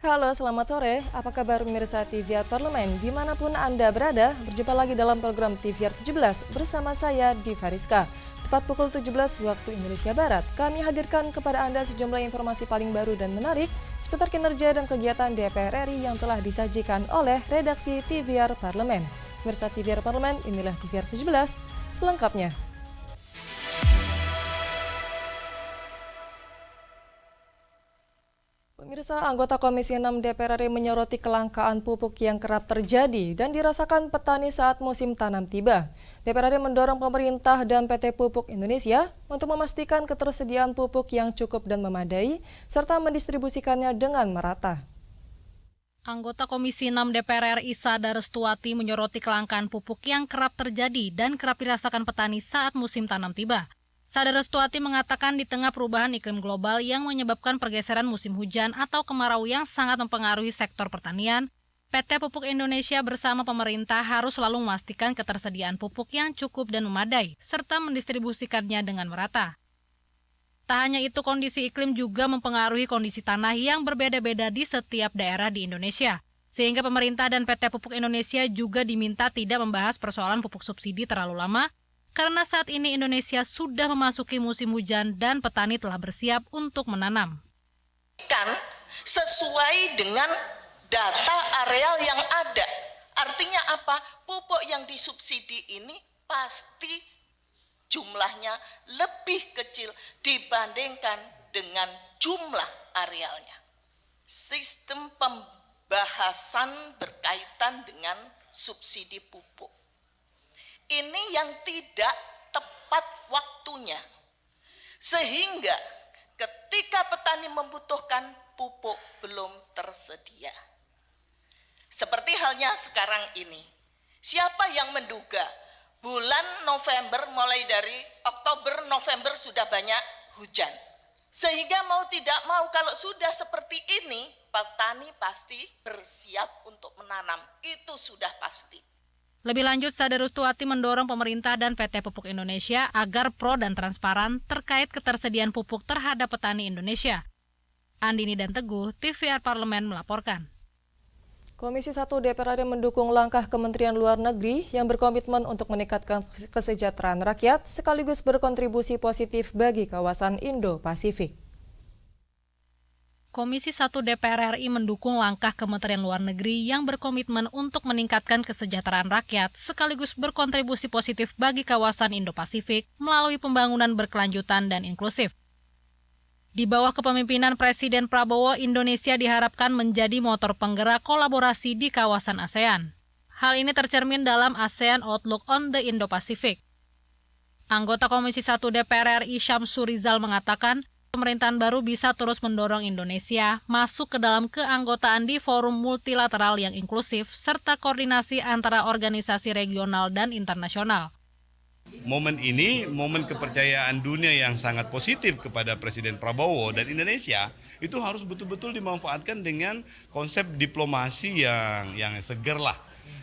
Halo, selamat sore. Apa kabar pemirsa TVR Parlemen? Dimanapun Anda berada, berjumpa lagi dalam program TVR 17 bersama saya, Diva Rizka. Tepat pukul 17 waktu Indonesia Barat, kami hadirkan kepada Anda sejumlah informasi paling baru dan menarik seputar kinerja dan kegiatan DPR RI yang telah disajikan oleh redaksi TVR Parlemen. Pemirsa TVR Parlemen, inilah TVR 17 selengkapnya. Pemirsa, anggota Komisi 6 DPR RI menyoroti kelangkaan pupuk yang kerap terjadi dan dirasakan petani saat musim tanam tiba. DPR RI mendorong pemerintah dan PT Pupuk Indonesia untuk memastikan ketersediaan pupuk yang cukup dan memadai, serta mendistribusikannya dengan merata. Anggota Komisi 6 DPR RI Sada Restuati menyoroti kelangkaan pupuk yang kerap terjadi dan kerap dirasakan petani saat musim tanam tiba. Sada Restuati mengatakan di tengah perubahan iklim global yang menyebabkan pergeseran musim hujan atau kemarau yang sangat mempengaruhi sektor pertanian, PT Pupuk Indonesia bersama pemerintah harus selalu memastikan ketersediaan pupuk yang cukup dan memadai, serta mendistribusikannya dengan merata. Tak hanya itu, kondisi iklim juga mempengaruhi kondisi tanah yang berbeda-beda di setiap daerah di Indonesia. Sehingga pemerintah dan PT Pupuk Indonesia juga diminta tidak membahas persoalan pupuk subsidi terlalu lama, karena saat ini Indonesia sudah memasuki musim hujan dan petani telah bersiap untuk menanam. Sesuai dengan data areal yang ada. Artinya apa? Pupuk yang disubsidi ini pasti jumlahnya lebih kecil dibandingkan dengan jumlah arealnya. Sistem pembahasan berkaitan dengan subsidi pupuk. Ini yang tidak tepat waktunya. Sehingga ketika petani membutuhkan pupuk belum tersedia. Seperti halnya sekarang ini. Siapa yang menduga bulan November, mulai dari Oktober, November sudah banyak hujan. Sehingga mau tidak mau kalau sudah seperti ini, petani pasti bersiap untuk menanam. Itu sudah pasti. Lebih lanjut, Sada Restuati mendorong pemerintah dan PT Pupuk Indonesia agar pro dan transparan terkait ketersediaan pupuk terhadap petani Indonesia. Andini dan Teguh, TVR Parlemen melaporkan. Komisi 1 DPR RI mendukung langkah Kementerian Luar Negeri yang berkomitmen untuk meningkatkan kesejahteraan rakyat sekaligus berkontribusi positif bagi kawasan Indo-Pasifik. Komisi 1 DPR RI mendukung langkah Kementerian Luar Negeri yang berkomitmen untuk meningkatkan kesejahteraan rakyat sekaligus berkontribusi positif bagi kawasan Indo-Pasifik melalui pembangunan berkelanjutan dan inklusif. Di bawah kepemimpinan Presiden Prabowo, Indonesia diharapkan menjadi motor penggerak kolaborasi di kawasan ASEAN. Hal ini tercermin dalam ASEAN Outlook on the Indo-Pacific. Anggota Komisi 1 DPR RI Syamsur Rizal mengatakan, pemerintahan baru bisa terus mendorong Indonesia masuk ke dalam keanggotaan di forum multilateral yang inklusif serta koordinasi antara organisasi regional dan internasional. Momen ini, momen kepercayaan dunia yang sangat positif kepada Presiden Prabowo dan Indonesia, itu harus betul-betul dimanfaatkan dengan konsep diplomasi yang seger lah,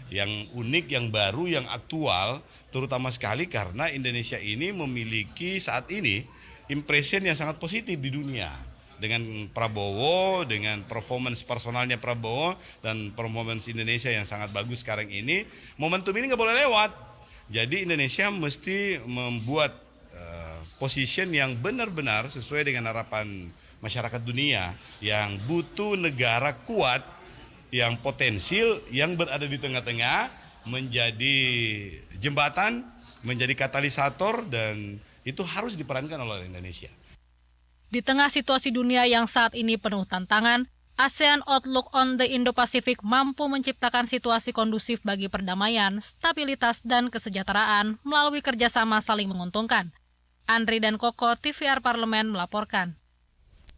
yang unik, yang baru, yang aktual, terutama sekali karena Indonesia ini memiliki saat ini impression yang sangat positif di dunia dengan Prabowo, dengan performance personalnya Prabowo dan performance Indonesia yang sangat bagus sekarang ini. Momentum ini nggak boleh lewat. Jadi Indonesia mesti membuat position yang benar-benar sesuai dengan harapan masyarakat dunia yang butuh negara kuat, yang potensial, yang berada di tengah-tengah, menjadi jembatan, menjadi katalisator, dan itu harus diperankan oleh Indonesia. Di tengah situasi dunia yang saat ini penuh tantangan, ASEAN Outlook on the Indo-Pacific mampu menciptakan situasi kondusif bagi perdamaian, stabilitas, dan kesejahteraan melalui kerjasama saling menguntungkan. Andri dan Koko, TVR Parlemen melaporkan.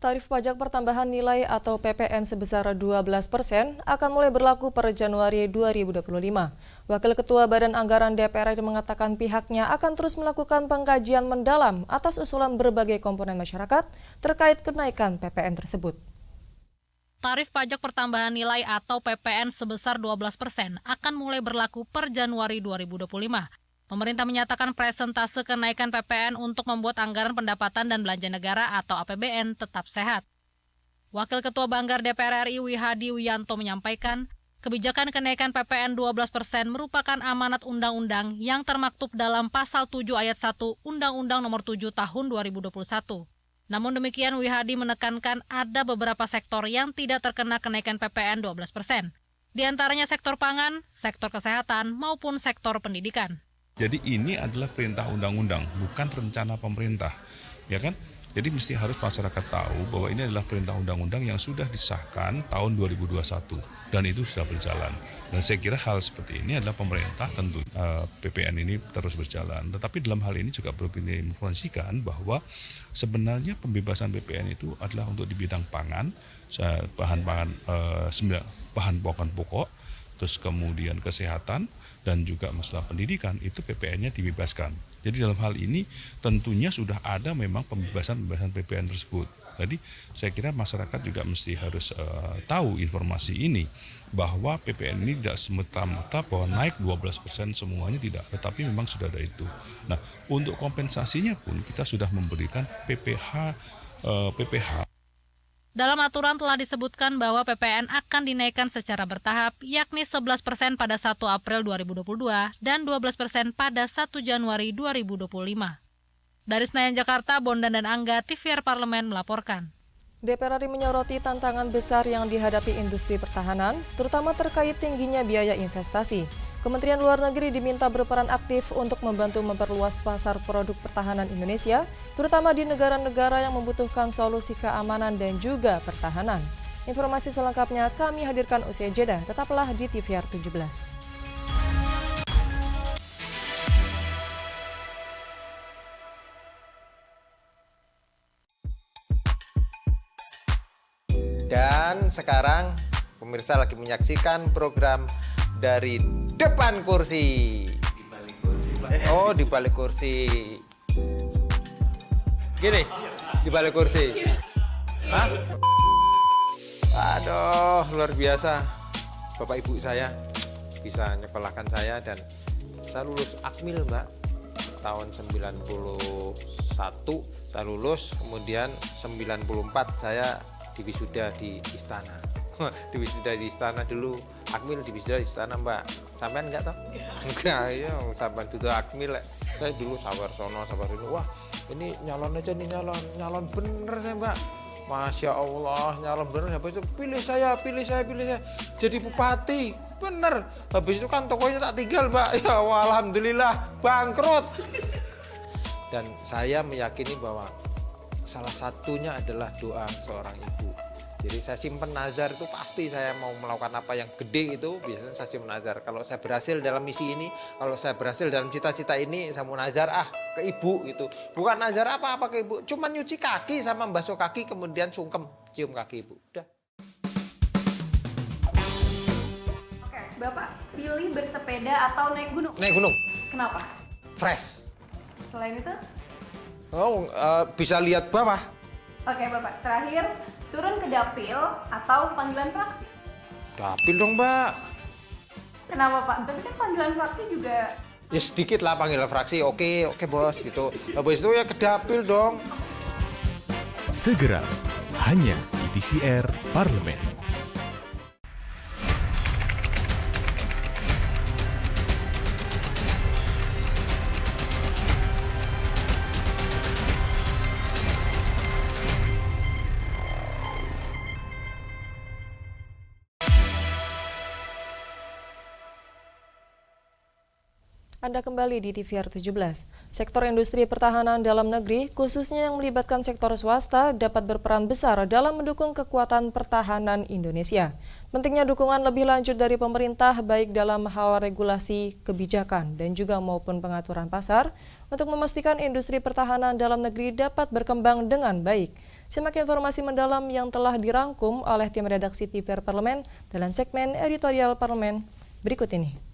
Tarif pajak pertambahan nilai atau PPN sebesar 12% akan mulai berlaku per Januari 2025. Wakil Ketua Badan Anggaran DPR RI mengatakan pihaknya akan terus melakukan pengkajian mendalam atas usulan berbagai komponen masyarakat terkait kenaikan PPN tersebut. Tarif pajak pertambahan nilai atau PPN sebesar 12% akan mulai berlaku per Januari 2025. Pemerintah menyatakan presentase kenaikan PPN untuk membuat anggaran pendapatan dan belanja negara atau APBN tetap sehat. Wakil Ketua Banggar DPR RI Wihadi Wiyanto menyampaikan, kebijakan kenaikan PPN 12% merupakan amanat undang-undang yang termaktub dalam Pasal 7 Ayat 1 Undang-Undang Nomor 7 Tahun 2021. Namun demikian, Wihadi menekankan ada beberapa sektor yang tidak terkena kenaikan PPN 12%. Di antaranya sektor pangan, sektor kesehatan, maupun sektor pendidikan. Jadi ini adalah perintah undang-undang, bukan rencana pemerintah, ya kan? Jadi mesti harus masyarakat tahu bahwa ini adalah perintah undang-undang yang sudah disahkan tahun 2021 dan itu sudah berjalan. Dan saya kira hal seperti ini adalah pemerintah tentu PPN ini terus berjalan. Tetapi dalam hal ini juga perlu diinformasikan bahwa sebenarnya pembebasan PPN itu adalah untuk di bidang pangan, bahan pokok, terus kemudian kesehatan dan juga masalah pendidikan itu PPN-nya dibebaskan. Jadi dalam hal ini tentunya sudah ada memang pembebasan PPN tersebut. Jadi saya kira masyarakat juga mesti harus tahu informasi ini bahwa PPN ini tidak semata-mata bahwa naik 12% semuanya tidak, tetapi memang sudah ada itu. Nah, untuk kompensasinya pun kita sudah memberikan PPH. Dalam aturan telah disebutkan bahwa PPN akan dinaikkan secara bertahap, yakni 11% pada 1 April 2022 dan 12% pada 1 Januari 2025. Dari Senayan, Jakarta, Bondan dan Angga, TVR Parlemen melaporkan. DPR RI menyoroti tantangan besar yang dihadapi industri pertahanan, terutama terkait tingginya biaya investasi. Kementerian Luar Negeri diminta berperan aktif untuk membantu memperluas pasar produk pertahanan Indonesia, terutama di negara-negara yang membutuhkan solusi keamanan dan juga pertahanan. Informasi selengkapnya kami hadirkan usai jeda, tetaplah di TVR 17. Dan sekarang pemirsa lagi menyaksikan program dari depan kursi. Di balik kursi, Pak. Oh, di balik kursi. Gini, di balik kursi. Hah? Aduh, luar biasa. Bapak Ibu saya bisa nyekolahkan saya dan saya lulus Akmil, Mbak. Tahun 91 saya lulus, kemudian 94 saya diwisuda di istana. Diwisuda di istana dulu. Akmil diwisuda di istana, Mbak. Sampean enggak toh? Enggak, ya sampean itu Akmil. Saya dulu sabar sono, sabar ini. Wah, ini nyalon aja nih, nyalon bener saya, Mbak. Masya Allah, nyalon bener. Habis itu pilih saya. Jadi bupati, bener. Habis itu kan tokonya tak tinggal, Mbak. Ya alhamdulillah, bangkrut. Dan saya meyakini bahwa salah satunya adalah doa seorang ibu. Jadi saya simpen nazar itu pasti saya mau melakukan apa yang gede itu biasanya saya simpen nazar. Kalau saya berhasil dalam misi ini, kalau saya berhasil dalam cita-cita ini, saya mau nazar ke ibu gitu. Bukan nazar apa-apa ke ibu, cuma nyuci kaki sama membasuh kaki kemudian sungkem cium kaki ibu. Udah. Oke, Bapak pilih bersepeda atau naik gunung? Naik gunung. Kenapa? Fresh. Selain itu? Oh, bisa lihat bawah. Oke, Bapak. Terakhir, turun ke dapil atau panggilan fraksi? Dapil dong, Mbak. Kenapa, Pak? Tapi kan panggilan fraksi juga... Ya sedikit lah panggilan fraksi, oke bos gitu. Habis itu ya ke dapil dong. Segera, hanya di TVR Parlemen. Anda kembali di TVR 17. Sektor industri pertahanan dalam negeri, khususnya yang melibatkan sektor swasta, dapat berperan besar dalam mendukung kekuatan pertahanan Indonesia. Pentingnya dukungan lebih lanjut dari pemerintah, baik dalam hal regulasi, kebijakan, dan juga maupun pengaturan pasar, untuk memastikan industri pertahanan dalam negeri dapat berkembang dengan baik. Simak informasi mendalam yang telah dirangkum oleh tim redaksi TVR Parlemen dalam segmen editorial Parlemen berikut ini.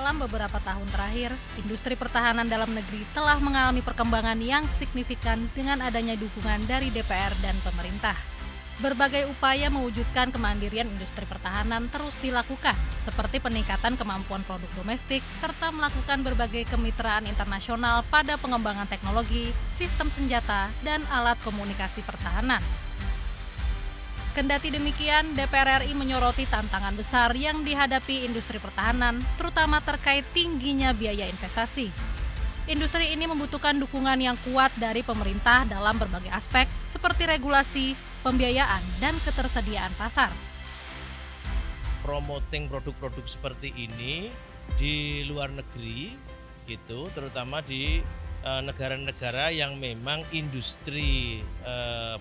Dalam beberapa tahun terakhir, industri pertahanan dalam negeri telah mengalami perkembangan yang signifikan dengan adanya dukungan dari DPR dan pemerintah. Berbagai upaya mewujudkan kemandirian industri pertahanan terus dilakukan, seperti peningkatan kemampuan produk domestik, serta melakukan berbagai kemitraan internasional pada pengembangan teknologi, sistem senjata, dan alat komunikasi pertahanan. Kendati demikian, DPR RI menyoroti tantangan besar yang dihadapi industri pertahanan, terutama terkait tingginya biaya investasi. Industri ini membutuhkan dukungan yang kuat dari pemerintah dalam berbagai aspek seperti regulasi, pembiayaan, dan ketersediaan pasar. Promoting produk-produk seperti ini di luar negeri, gitu, terutama di negara-negara yang memang industri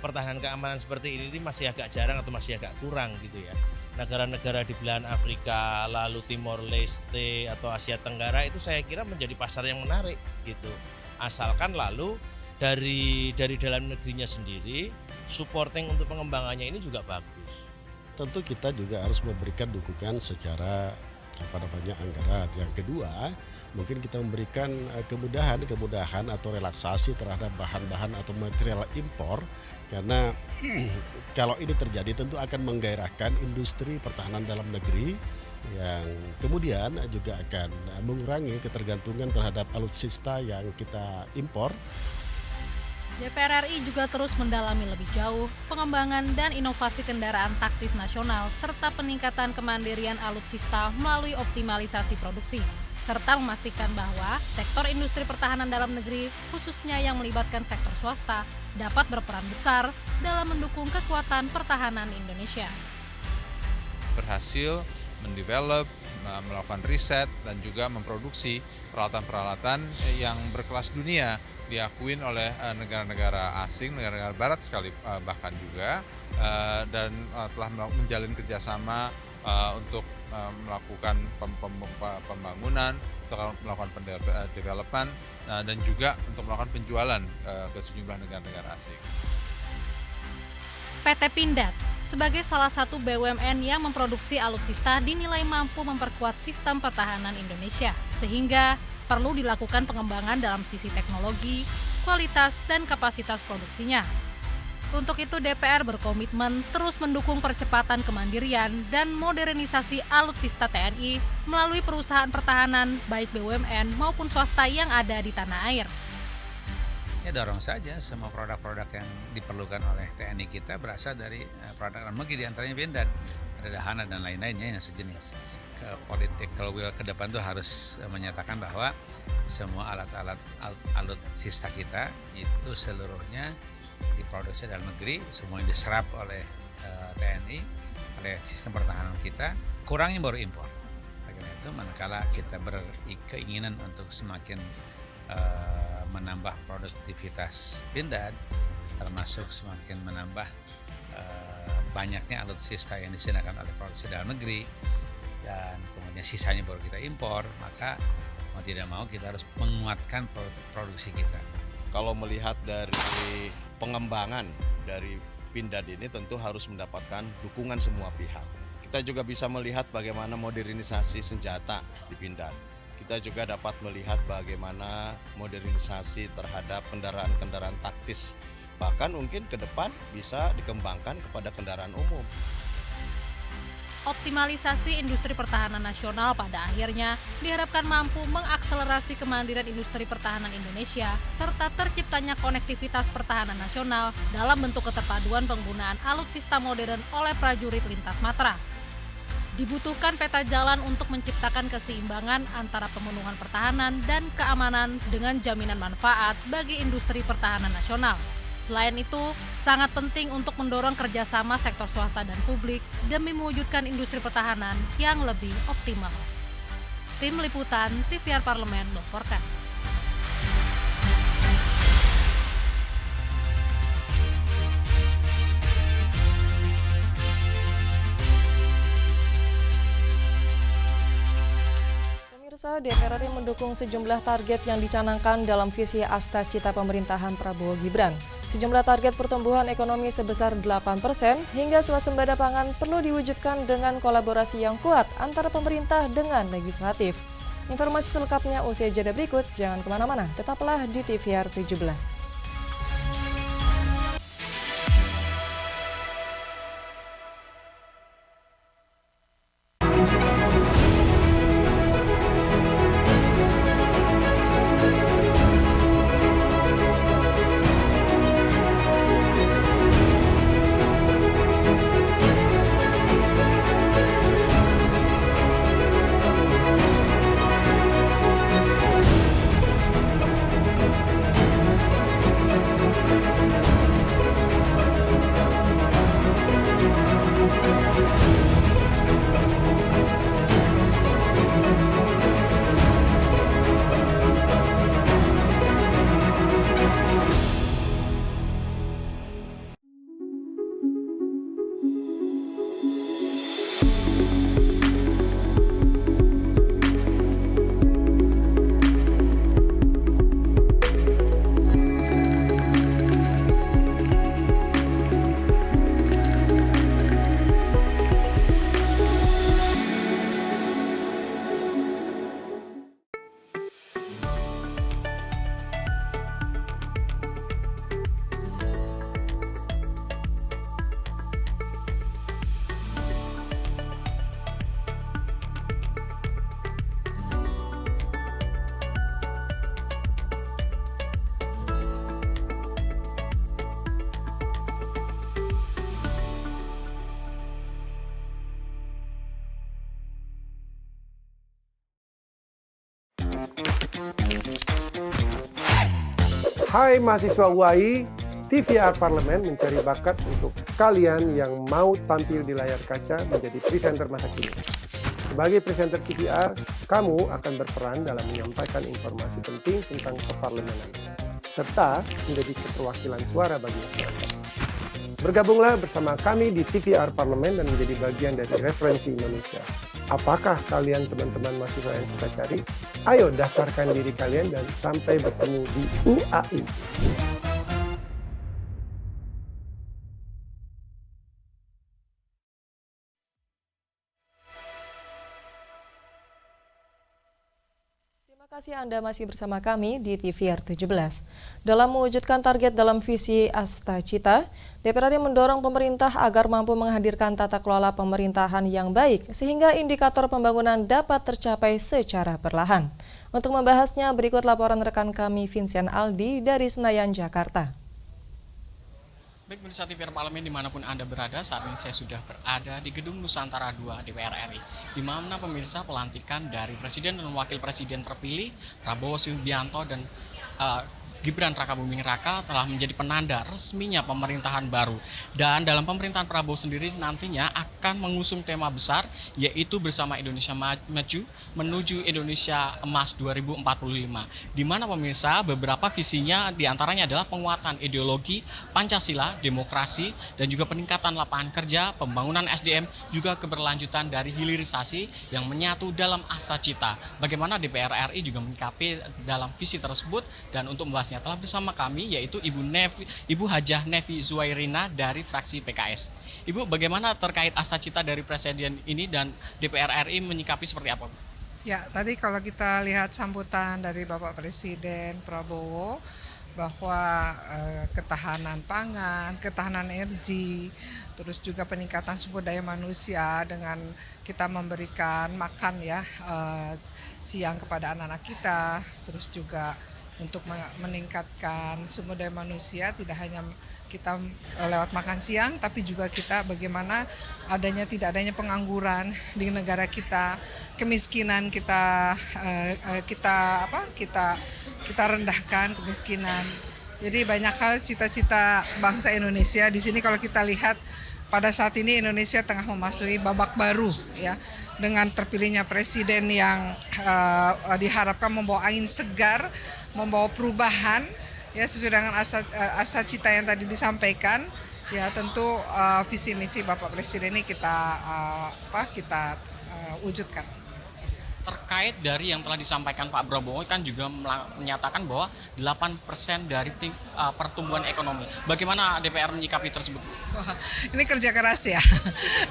pertahanan keamanan seperti ini masih agak jarang atau masih agak kurang, gitu ya. Negara-negara di belahan Afrika, lalu Timor Leste atau Asia Tenggara itu saya kira menjadi pasar yang menarik, gitu. Asalkan lalu dari dalam negerinya sendiri supporting untuk pengembangannya ini juga bagus. Tentu kita juga harus memberikan dukungan secara anggaran. Yang kedua, mungkin kita memberikan kemudahan atau relaksasi terhadap bahan-bahan atau material impor, karena kalau ini terjadi tentu akan menggairahkan industri pertahanan dalam negeri yang kemudian juga akan mengurangi ketergantungan terhadap alutsista yang kita impor. DPR RI juga terus mendalami lebih jauh pengembangan dan inovasi kendaraan taktis nasional serta peningkatan kemandirian alutsista melalui optimalisasi produksi, serta memastikan bahwa sektor industri pertahanan dalam negeri, khususnya yang melibatkan sektor swasta, dapat berperan besar dalam mendukung kekuatan pertahanan Indonesia. Berhasil mendevelop, melakukan riset, dan juga memproduksi peralatan-peralatan yang berkelas dunia, diakuin oleh negara-negara asing, negara-negara barat sekali bahkan juga, dan telah menjalin kerjasama untuk melakukan pembangunan, untuk melakukan development, dan juga untuk melakukan penjualan ke sejumlah negara-negara asing. PT Pindad sebagai salah satu BUMN yang memproduksi alutsista dinilai mampu memperkuat sistem pertahanan Indonesia, sehingga perlu dilakukan pengembangan dalam sisi teknologi, kualitas, dan kapasitas produksinya. Untuk itu DPR berkomitmen terus mendukung percepatan kemandirian dan modernisasi alutsista TNI melalui perusahaan pertahanan baik BUMN maupun swasta yang ada di tanah air. Ya dorong saja semua produk-produk yang diperlukan oleh TNI kita berasal dari produk dalam negeri, diantaranya Pindad, ada Dahana dan lain-lainnya yang sejenis. Ke political will ke depan itu harus menyatakan bahwa semua alat-alat alutsista kita itu seluruhnya diproduksi dalam negeri, semuanya diserap oleh TNI, oleh sistem pertahanan kita, kurangnya baru impor. Karena itu manakala kita berkeinginan untuk semakin menambah produktivitas Pindad, termasuk semakin menambah banyaknya alutsista yang disediakan oleh produksi dalam negeri, dan kemudian sisanya baru kita impor, maka mau tidak mau kita harus menguatkan produksi kita. Kalau melihat dari pengembangan dari Pindad ini tentu harus mendapatkan dukungan semua pihak. Kita juga bisa melihat bagaimana modernisasi senjata di Pindad. Kita juga dapat melihat bagaimana modernisasi terhadap kendaraan-kendaraan taktis. Bahkan mungkin ke depan bisa dikembangkan kepada kendaraan umum. Optimalisasi industri pertahanan nasional pada akhirnya diharapkan mampu mengakselerasi kemandirian industri pertahanan Indonesia serta terciptanya konektivitas pertahanan nasional dalam bentuk keterpaduan penggunaan alutsista modern oleh prajurit lintas matra. Dibutuhkan peta jalan untuk menciptakan keseimbangan antara pemenuhan pertahanan dan keamanan dengan jaminan manfaat bagi industri pertahanan nasional. Selain itu, sangat penting untuk mendorong kerjasama sektor swasta dan publik demi mewujudkan industri pertahanan yang lebih optimal. Tim Liputan TVR Parlemen melaporkan. DPR RI mendukung sejumlah target yang dicanangkan dalam visi Asta Cita Pemerintahan Prabowo Gibran. Sejumlah target pertumbuhan ekonomi sebesar 8% hingga swasembada pangan perlu diwujudkan dengan kolaborasi yang kuat antara pemerintah dengan legislatif. Informasi selengkapnya usai jeda berikut, jangan kemana-mana, tetaplah di TVR 17. Hai mahasiswa UAI, TVR Parlemen mencari bakat untuk kalian yang mau tampil di layar kaca menjadi presenter masa kini. Sebagai presenter TVR, kamu akan berperan dalam menyampaikan informasi penting tentang keparlemenan, serta menjadi keterwakilan suara bagi masyarakat. Bergabunglah bersama kami di TVR Parlemen dan menjadi bagian dari Referensi Indonesia. Apakah kalian teman-teman mahasiswa yang kita cari? Ayo daftarkan diri kalian dan sampai bertemu di UAI. Terima kasih Anda masih bersama kami di TVR 17. Dalam mewujudkan target dalam visi Asta Cita, DPRD mendorong pemerintah agar mampu menghadirkan tata kelola pemerintahan yang baik sehingga indikator pembangunan dapat tercapai secara perlahan. Untuk membahasnya, berikut laporan rekan kami Vincent Aldi dari Senayan, Jakarta. Baik pemirsa TVR Parlemen dimanapun Anda berada, saat ini saya sudah berada di Gedung Nusantara 2 DPR RI, di mana pemirsa pelantikan dari Presiden dan Wakil Presiden terpilih Prabowo Subianto dan Gibran Rakabuming Raka telah menjadi penanda resminya pemerintahan baru. Dan dalam pemerintahan Prabowo sendiri nantinya akan mengusung tema besar, yaitu Bersama Indonesia Maju menuju Indonesia Emas 2045. Di mana pemirsa beberapa visinya diantaranya adalah penguatan ideologi Pancasila, demokrasi, dan juga peningkatan lapangan kerja, pembangunan SDM, juga keberlanjutan dari hilirisasi yang menyatu dalam Asta Cita. Bagaimana DPR RI juga menyikapi dalam visi tersebut, dan untuk membahasnya telah bersama kami yaitu Ibu Hajah Nevi Zuwairina dari fraksi PKS. Ibu, bagaimana terkait Asta Cita dari Presiden ini dan DPR RI menyikapi seperti apa? Ya, tadi kalau kita lihat sambutan dari Bapak Presiden Prabowo bahwa ketahanan pangan, ketahanan energi, terus juga peningkatan sumber daya manusia dengan kita memberikan makan ya siang kepada anak-anak kita, terus juga untuk meningkatkan sumber daya manusia, tidak hanya kita lewat makan siang, tapi juga kita bagaimana tidak adanya pengangguran di negara kita, kemiskinan kita rendahkan kemiskinan. Jadi banyak hal cita-cita bangsa Indonesia di sini kalau kita lihat. Pada saat ini Indonesia tengah memasuki babak baru ya, dengan terpilihnya presiden yang diharapkan membawa angin segar, membawa perubahan ya sesuai dengan asa cita yang tadi disampaikan. Ya tentu visi misi Bapak Presiden ini kita wujudkan. Terkait dari yang telah disampaikan Pak Prabowo kan juga menyatakan bahwa 8% dari pertumbuhan ekonomi. Bagaimana DPR menyikapi tersebut? Wah, ini kerja keras ya,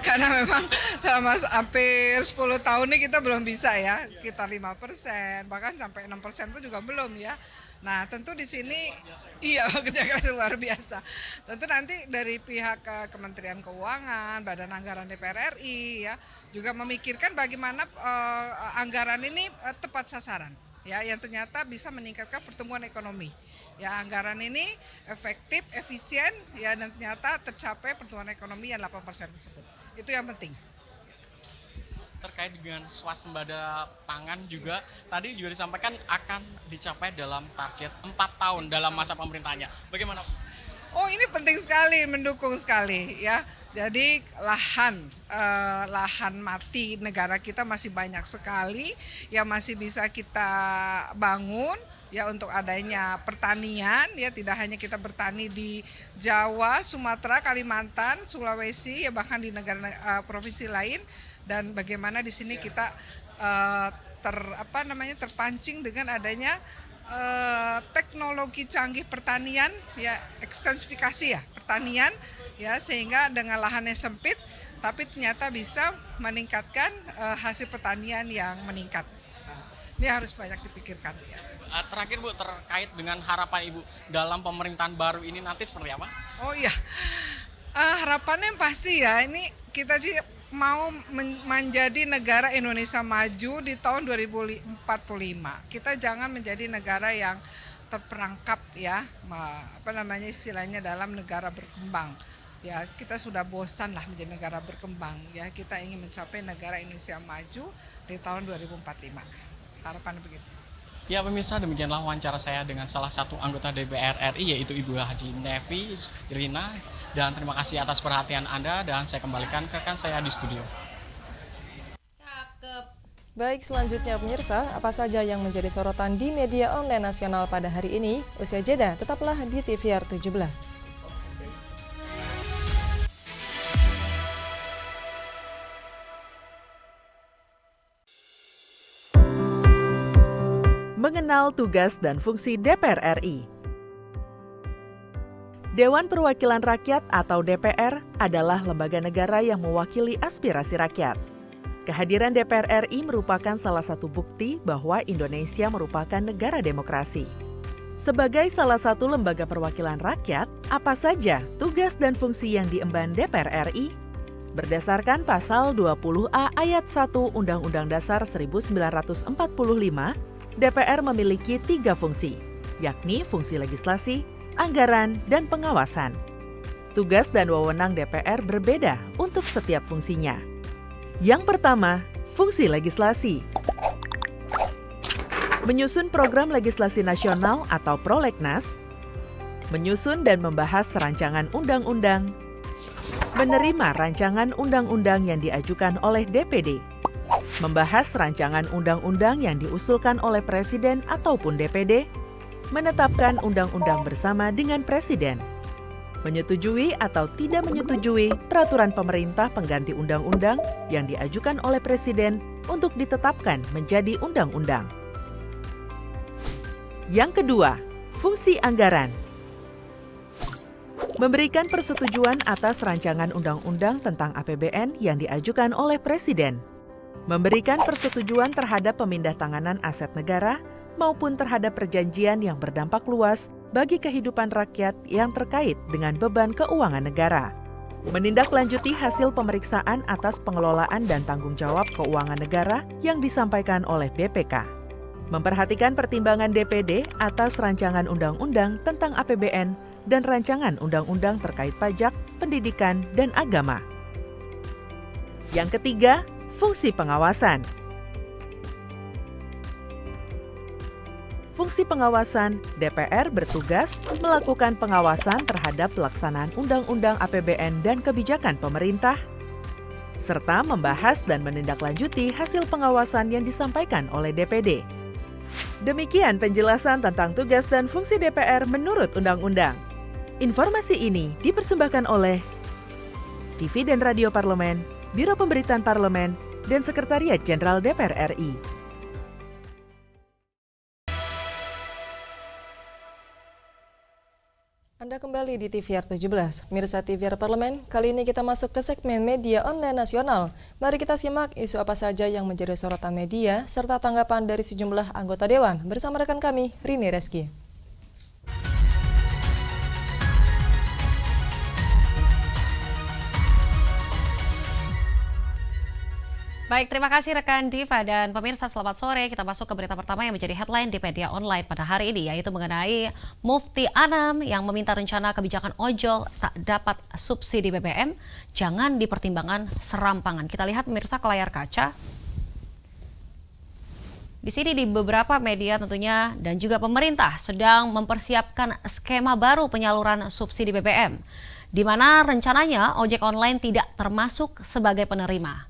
karena memang selama hampir 10 tahun ini kita belum bisa ya, kita 5%, bahkan sampai 6% pun juga belum ya. Nah tentu di sini iya kerja keras luar biasa. Tentu nanti dari pihak Kementerian Keuangan, Badan Anggaran DPR RI ya juga memikirkan bagaimana anggaran ini tepat sasaran ya yang ternyata bisa meningkatkan pertumbuhan ekonomi. Ya anggaran ini efektif, efisien ya dan ternyata tercapai pertumbuhan ekonomi yang 8% tersebut. Itu yang penting. Terkait dengan swasembada pangan juga tadi juga disampaikan akan dicapai dalam target 4 tahun dalam masa pemerintahannya. Bagaimana? Oh ini penting sekali, mendukung sekali ya. Jadi lahan mati negara kita masih banyak sekali yang masih bisa kita bangun ya untuk adanya pertanian ya, tidak hanya kita bertani di Jawa, Sumatera, Kalimantan, Sulawesi ya bahkan di negara provinsi lain. Dan bagaimana di sini kita terpancing dengan adanya teknologi canggih pertanian ya, ekstensifikasi ya pertanian ya, sehingga dengan lahannya sempit tapi ternyata bisa meningkatkan hasil pertanian yang meningkat. Ini harus banyak dipikirkan ya. Terakhir Bu, terkait dengan harapan Ibu dalam pemerintahan baru ini nanti seperti apa? Oh iya, harapannya pasti ya ini kita mau menjadi negara Indonesia maju di tahun 2045. Kita jangan menjadi negara yang terperangkap ya, istilahnya dalam negara berkembang. Ya, kita sudah bosan lah menjadi negara berkembang ya. Kita ingin mencapai negara Indonesia maju di tahun 2045. Harapan begitu. Ya pemirsa, demikianlah wawancara saya dengan salah satu anggota DPR RI yaitu Ibu Haji Nevi Rina. Dan terima kasih atas perhatian Anda dan saya kembalikan ke rekan saya di studio. Baik, selanjutnya pemirsa, apa saja yang menjadi sorotan di media online nasional pada hari ini? Usai jeda, tetaplah di TVR 17. Mengenal tugas dan fungsi DPR RI. Dewan Perwakilan Rakyat atau DPR adalah lembaga negara yang mewakili aspirasi rakyat. Kehadiran DPR RI merupakan salah satu bukti bahwa Indonesia merupakan negara demokrasi. Sebagai salah satu lembaga perwakilan rakyat, apa saja tugas dan fungsi yang diemban DPR RI? Berdasarkan pasal 20A ayat 1 Undang-Undang Dasar 1945, DPR memiliki 3 fungsi, yakni fungsi legislasi, anggaran, dan pengawasan. Tugas dan wewenang DPR berbeda untuk setiap fungsinya. Yang pertama, fungsi legislasi. Menyusun program legislasi nasional atau prolegnas, menyusun dan membahas rancangan undang-undang, menerima rancangan undang-undang yang diajukan oleh DPD, membahas rancangan undang-undang yang diusulkan oleh Presiden ataupun DPD, menetapkan undang-undang bersama dengan Presiden, menyetujui atau tidak menyetujui peraturan pemerintah pengganti undang-undang yang diajukan oleh Presiden untuk ditetapkan menjadi undang-undang. Yang kedua, fungsi anggaran. Memberikan persetujuan atas rancangan undang-undang tentang APBN yang diajukan oleh Presiden. Memberikan persetujuan terhadap pemindah-tanganan aset negara maupun terhadap perjanjian yang berdampak luas bagi kehidupan rakyat yang terkait dengan beban keuangan negara. Menindaklanjuti hasil pemeriksaan atas pengelolaan dan tanggung jawab keuangan negara yang disampaikan oleh BPK. Memperhatikan pertimbangan DPD atas rancangan undang-undang tentang APBN dan rancangan undang-undang terkait pajak, pendidikan, dan agama. Yang ketiga, fungsi pengawasan. Fungsi pengawasan, DPR bertugas melakukan pengawasan terhadap pelaksanaan Undang-Undang APBN dan kebijakan pemerintah, serta membahas dan menindaklanjuti hasil pengawasan yang disampaikan oleh DPD. Demikian penjelasan tentang tugas dan fungsi DPR menurut Undang-Undang. Informasi ini dipersembahkan oleh TV dan Radio Parlemen, Biro Pemberitaan Parlemen, dan Sekretariat Jenderal DPR RI. Anda kembali di TVR 17, Mirsa TVR Parlemen. Kali ini kita masuk ke segmen media online nasional. Mari kita simak isu apa saja yang menjadi sorotan media, serta tanggapan dari sejumlah anggota Dewan bersama rekan kami, Rini Reski. Baik, terima kasih rekan Diva dan pemirsa, selamat sore. Kita masuk ke berita pertama yang menjadi headline di media online pada hari ini, yaitu mengenai Mufti Anam yang meminta rencana kebijakan ojol tak dapat subsidi BBM jangan dipertimbangkan serampangan. Kita lihat pemirsa ke layar kaca. Di sini di beberapa media tentunya dan juga pemerintah sedang mempersiapkan skema baru penyaluran subsidi BBM, di mana rencananya ojek online tidak termasuk sebagai penerima.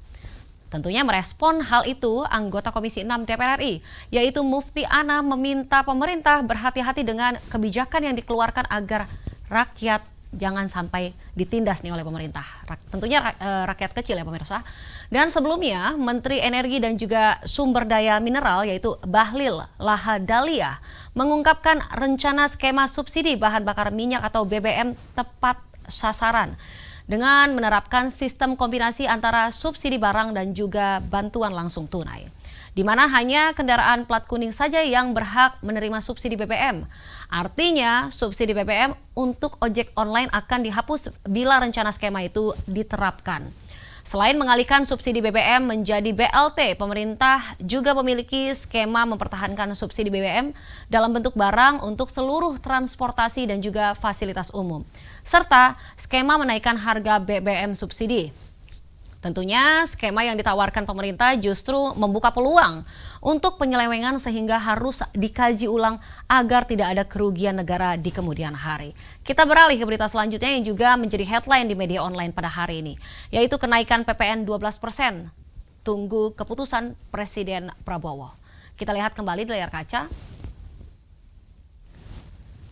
Tentunya merespon hal itu, anggota Komisi 6 DPR RI, yaitu Mufti Anam, meminta pemerintah berhati-hati dengan kebijakan yang dikeluarkan agar rakyat jangan sampai ditindas nih oleh pemerintah. Tentunya rakyat kecil ya pemirsa. Dan sebelumnya, Menteri Energi dan juga Sumber Daya Mineral yaitu Bahlil Lahadalia mengungkapkan rencana skema subsidi bahan bakar minyak atau BBM tepat sasaran dengan menerapkan sistem kombinasi antara subsidi barang dan juga bantuan langsung tunai, di mana hanya kendaraan plat kuning saja yang berhak menerima subsidi BBM. Artinya, subsidi BBM untuk ojek online akan dihapus bila rencana skema itu diterapkan. Selain mengalihkan subsidi BBM menjadi BLT, pemerintah juga memiliki skema mempertahankan subsidi BBM dalam bentuk barang untuk seluruh transportasi dan juga fasilitas umum, serta skema menaikkan harga BBM subsidi. Tentunya skema yang ditawarkan pemerintah justru membuka peluang untuk penyelewengan sehingga harus dikaji ulang agar tidak ada kerugian negara di kemudian hari. Kita beralih ke berita selanjutnya yang juga menjadi headline di media online pada hari ini, yaitu kenaikan PPN 12%. Tunggu keputusan Presiden Prabowo. Kita lihat kembali di layar kaca.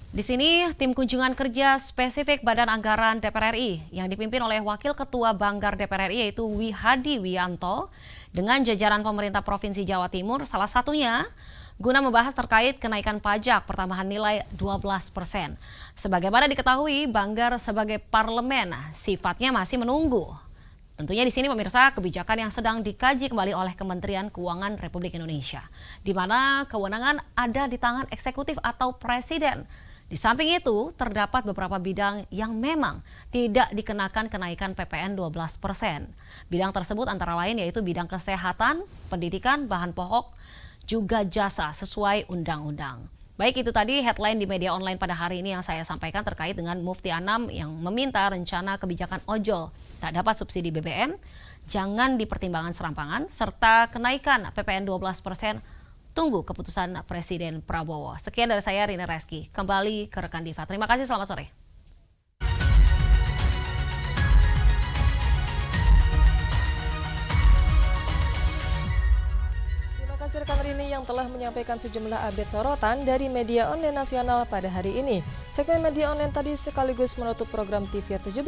Di sini, tim kunjungan kerja spesifik Badan Anggaran DPR RI yang dipimpin oleh Wakil Ketua Banggar DPR RI yaitu Wihadi Wianto dengan jajaran pemerintah Provinsi Jawa Timur, salah satunya guna membahas terkait kenaikan pajak pertambahan nilai 12%. Sebagaimana diketahui, Banggar sebagai parlemen sifatnya masih menunggu. Tentunya di sini pemirsa, kebijakan yang sedang dikaji kembali oleh Kementerian Keuangan Republik Indonesia, di mana kewenangan ada di tangan eksekutif atau presiden. Di samping itu, terdapat beberapa bidang yang memang tidak dikenakan kenaikan PPN 12%. Bidang tersebut antara lain yaitu bidang kesehatan, pendidikan, bahan pokok, juga jasa sesuai undang-undang. Baik, itu tadi headline di media online pada hari ini yang saya sampaikan terkait dengan Mufti Anam yang meminta rencana kebijakan ojol tak dapat subsidi BBM, jangan dipertimbangkan serampangan, serta kenaikan PPN 12%. Tunggu keputusan Presiden Prabowo. Sekian dari saya, Rina Reski. Kembali ke rekan Diva. Terima kasih, selamat sore. Terima kasih rekan Rini yang telah menyampaikan sejumlah update sorotan dari media online nasional pada hari ini. Segmen media online tadi sekaligus menutup program TVR 17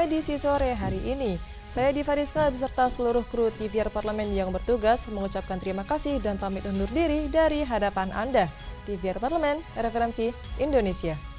edisi sore hari ini. Saya Diva Rizka beserta seluruh kru TVR Parlemen yang bertugas mengucapkan terima kasih dan pamit undur diri dari hadapan Anda. TVR Parlemen, referensi Indonesia.